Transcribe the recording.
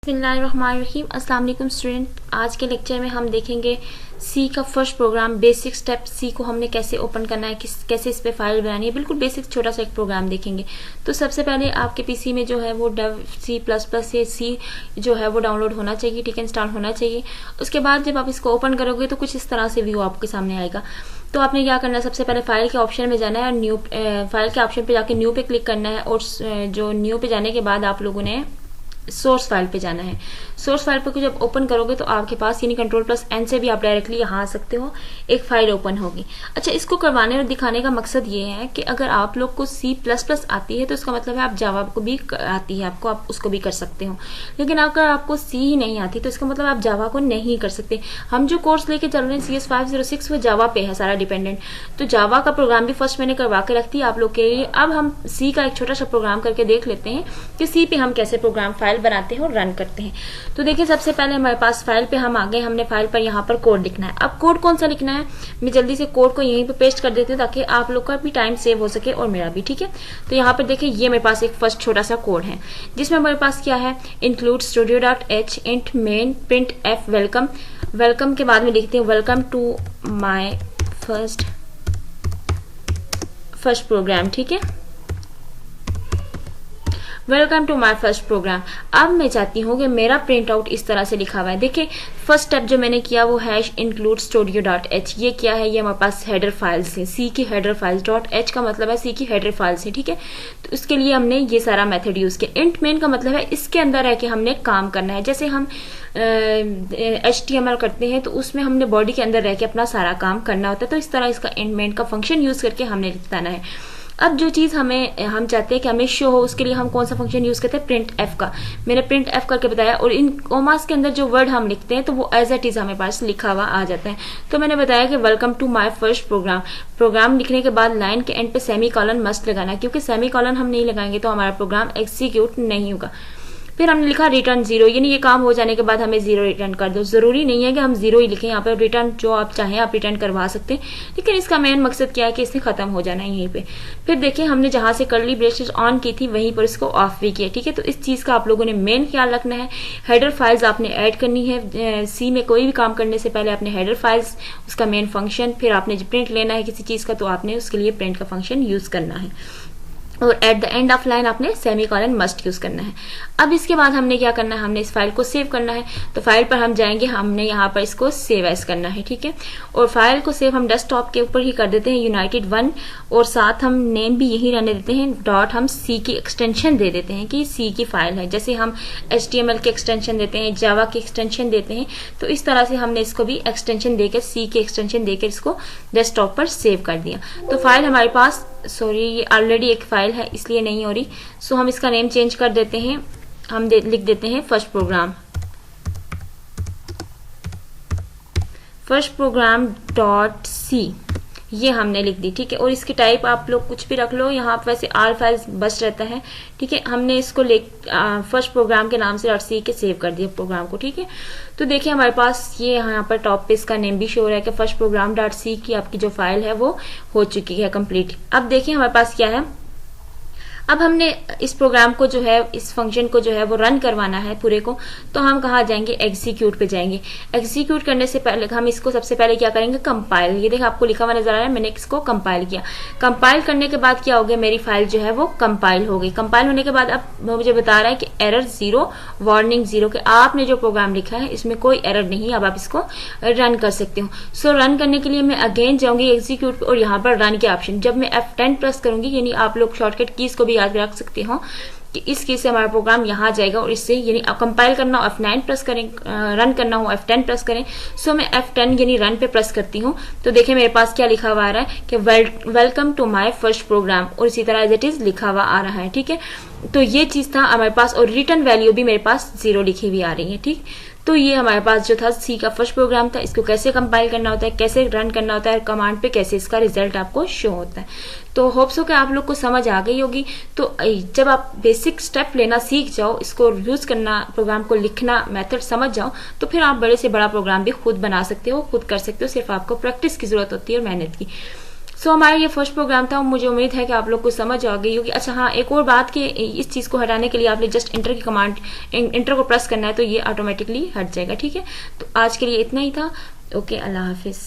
बिस्मिल्लाहिर्रहमानिर्रहीम। अस्सलाम वालेकुम स्टूडेंट। आज के लेक्चर में हम देखेंगे सी का फर्स्ट प्रोग्राम, बेसिक स्टेप। सी को हमने कैसे ओपन करना है, कैसे इस पे फाइल बनानी है, बिल्कुल बेसिक छोटा सा एक प्रोग्राम देखेंगे। तो सबसे पहले आपके पीसी में जो है वो डेव C++ से सी जो है वो डाउनलोड होना चाहिए, ठीक है, इंस्टॉल होना चाहिए। उसके बाद जब आप इसको ओपन करोगे तो कुछ इस तरह से व्यू आपके सामने आएगा। तो आपने क्या करना है, सबसे पहले फाइल के ऑप्शन में जाना है और न्यू फाइल के ऑप्शन पे जाके न्यू पे क्लिक करना है। और जो न्यू पे जाने के बाद आप लोगों ने सोर्स फाइल पे जाना है। सोर्स फाइल पे जब ओपन करोगे तो आपके पास यानी Ctrl+N से भी आप डायरेक्टली यहाँ आ सकते हो, एक फाइल ओपन होगी। अच्छा, इसको करवाने और दिखाने का मकसद ये है कि अगर आप लोग को C++ आती है तो इसका मतलब है आप जावा को भी आती है आपको, आप उसको भी कर सकते हो। लेकिन अगर आपको C ही नहीं आती तो इसका मतलब आप जावा को नहीं कर सकते। हम जो कोर्स लेके चल रहे हैं CS506 वो जावा पे है सारा डिपेंडेंट। तो जावा का प्रोग्राम भी फर्स्ट मैंने करवा के रखती है आप लोग के लिए। अब हम C का एक छोटा सा प्रोग्राम करके देख लेते हैं कि C पे हम कैसे प्रोग्राम फाइल बनाते हैं और रन करते हैं। तो देखिए, सबसे पहले हमारे पास फाइल पे हम आ गए। हमने फाइल पर यहाँ पर कोड लिखना है। अब कोड कौन सा लिखना है, मैं जल्दी से कोड को यहीं पे पेस्ट कर देती हूँ ताकि आप लोग का भी टाइम सेव हो सके और मेरा भी, ठीक है। तो यहाँ पर देखिए, ये मेरे पास एक फर्स्ट छोटा सा कोड है जिसमें हमारे पास क्या है, include studio.h int main print f welcome. Welcome के बाद में लिखते हैं welcome to my first program, ठीक है, welcome to my first program. अब मैं चाहती हूँ कि मेरा प्रिंट आउट इस तरह से लिखा हुआ है। देखिए, फर्स्ट स्टेप जो मैंने किया वो हैश इंक्लूड studio.h। ये क्या है, ये हमारे पास हेडर फाइल्स है, सी की हेडर फाइल्स। .h का मतलब है सी की हेडर फाइल्स है, ठीक है। तो इसके लिए हमने ये सारा मेथड यूज किया। इंट मेन का मतलब है इसके अंदर है कि हमने काम करना है। जैसे हम HTML करते हैं तो उसमें हमने बॉडी के अंदर रह के अपना सारा काम करना होता है। तो इस तरह इसका इंट मेन का फंक्शन यूज करके हमने लिखना है। अब जो चीज हम चाहते हैं कि हमें शो हो, उसके लिए हम कौन सा फंक्शन यूज करते हैं, प्रिंट एफ का। मैंने प्रिंट एफ करके बताया। और इन कॉमास के अंदर जो वर्ड हम लिखते हैं तो वो एज इट इज हमें पास लिखा हुआ आ जाता है। तो मैंने बताया कि welcome to my first program. Program लिखने के बाद लाइन के एंड पे सेमी कॉलन मस्ट लगाना, क्योंकि सेमी कॉलन हम नहीं लगाएंगे तो हमारा प्रोग्राम एग्जीक्यूट नहीं होगा। फिर हमने लिखा रिटर्न 0, यानी ये काम हो जाने के बाद हमें 0 रिटर्न कर दो। जरूरी नहीं है कि हम 0 ही लिखें, यहाँ पर रिटर्न जो आप चाहें आप रिटर्न करवा सकते हैं, लेकिन इसका मेन मकसद क्या है कि इसने खत्म हो जाना है यहीं पे। फिर देखिए, हमने जहां से कर्ली ब्रेसेस ऑन की थी वहीं पर इसको ऑफ भी किया, ठीक है। तो इस चीज का आप लोगों ने मेन ख्याल रखना है। हेडर फाइल्स आपने ऐड करनी है। सी में कोई भी काम करने से पहले आपने हेडर फाइल्स, उसका मेन फंक्शन, फिर आपने प्रिंट लेना है किसी चीज का तो आपने उसके लिए प्रिंट का फंक्शन यूज करना है। और at the end of line आपने सेमी कॉलन मस्ट यूज करना है। अब इसके बाद हमने क्या करना है, हमने इस फाइल को सेव करना है। तो फाइल पर हम जाएंगे, हमने यहाँ पर इसको सेव एज करना है, ठीक है। और फाइल को सेव हम डेस्कटॉप के ऊपर ही कर देते हैं, United1। और साथ हम नेम भी यही रहने देते हैं, डॉट हम सी की एक्सटेंशन दे देते हैं कि सी की फाइल है। जैसे हम HTML के एक्सटेंशन देते हैं, जावा के एक्सटेंशन देते हैं, तो इस तरह से हमने इसको भी एक्सटेंशन देकर, सी के एक्सटेंशन देकर इसको डेस्कटॉप पर सेव कर दिया। तो फाइल हमारे पास, सॉरी ये ऑलरेडी एक फाइल है इसलिए नहीं हो रही, सो हम इसका नेम चेंज कर देते हैं। हम लिख देते हैं फर्स्ट प्रोग्राम .c, ये हमने लिख दी, ठीक है। और इसकी टाइप आप लोग कुछ भी रख लो, यहाँ पर वैसे ऑल फाइल्स बस रहता है, ठीक है। हमने इसको फर्स्ट प्रोग्राम के नाम से .c के सेव कर दिया प्रोग्राम को, ठीक है। तो देखिए, हमारे पास ये यहाँ पर टॉप पे इसका नेम भी शो हो रहा है कि फर्स्ट प्रोग्राम .c की आपकी जो फाइल है वो हो चुकी है कंप्लीट। अब देखिए हमारे पास क्या है, अब हमने इस प्रोग्राम को जो है, इस फंक्शन को जो है वो रन करवाना है पूरे को। तो हम कहाँ जाएंगे, एग्जीक्यूट पे जाएंगे। एग्जीक्यूट करने से पहले हम इसको सबसे पहले क्या करेंगे, कंपाइल। ये देखिए आपको लिखा हुआ नजर आ रहा है, मैंने इसको कंपाइल किया। कंपाइल करने के बाद क्या हो गया, मेरी फाइल जो है वो कंपाइल हो गई। कंपाइल होने के बाद अब मुझे बता रहा है कि एरर 0, वार्निंग 0, कि आपने जो प्रोग्राम लिखा है इसमें कोई एरर नहीं, अब आप इसको रन कर सकते हो। सो रन करने के लिए मैं अगेन जाऊंगी एग्जीक्यूट पे और यहाँ पर रन के ऑप्शन, जब मैं F10 प्रेस करूंगी, यानी आप लोग शॉर्टकट कीज को भी याद रख सकते हो कि इस की से हमारा प्रोग्राम यहाँ जाएगा और इससे यानी कंपाइल करना हो F9 प्रेस करें, रन करना हो F10 प्रेस करें। सो मैं F10 यानी रन पे प्रेस करती हूँ। तो देखिए मेरे पास क्या लिखा हुआ आ रहा है कि welcome to my first program, और इसी तरह एज इट इज लिखा हुआ आ रहा है, ठीक है। तो ये चीज था हमारे पास, और रिटर्न वैल्यू भी मेरे पास 0 लिखी हुई आ रही है, ठीक। तो ये हमारे पास जो था सी का फर्स्ट प्रोग्राम था। इसको कैसे कंपाइल करना होता है, कैसे रन करना होता है, कमांड पे कैसे इसका रिजल्ट आपको शो होता है। तो होप्स हो कि आप लोग को समझ आ गई होगी। तो जब आप बेसिक स्टेप लेना सीख जाओ, इसको यूज करना, प्रोग्राम को लिखना, मेथड समझ जाओ, तो फिर आप बड़े से बड़ा प्रोग्राम भी खुद बना सकते हो, खुद कर सकते हो। सिर्फ आपको प्रैक्टिस की जरूरत होती है और मेहनत की। सो हमारा ये फर्स्ट प्रोग्राम था। मुझे उम्मीद है कि आप लोग को समझ आ गई होगी। अच्छा हाँ, एक और बात कि इस चीज को हटाने के लिए आपने जस्ट इंटर की कमांड, इंटर को प्रेस करना है तो ये ऑटोमेटिकली हट जाएगा। ठीक है, तो आज के लिए इतना ही था। ओके, अल्लाह हाफिज।